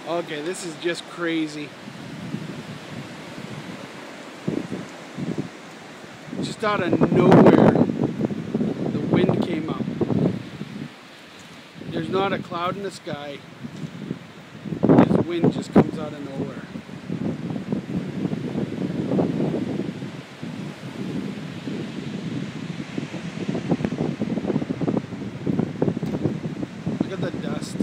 Okay, this is just crazy. Just out of nowhere, the wind came up. There's not a cloud in the sky. This wind just comes out of nowhere. Look at the dust.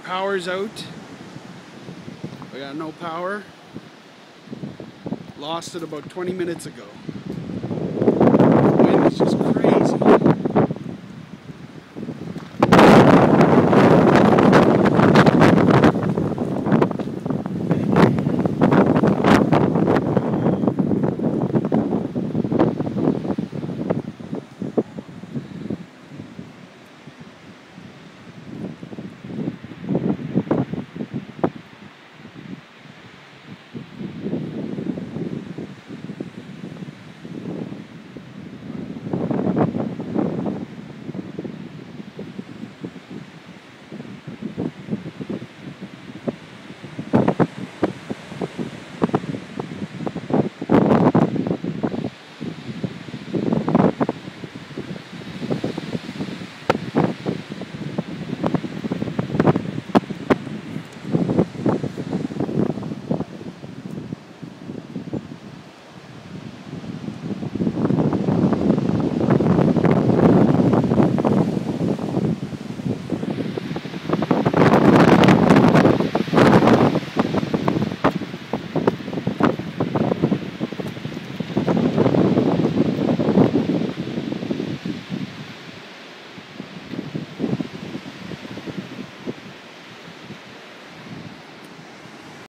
Power's out. We got no power. Lost it about 20 minutes ago. The wind is just crazy.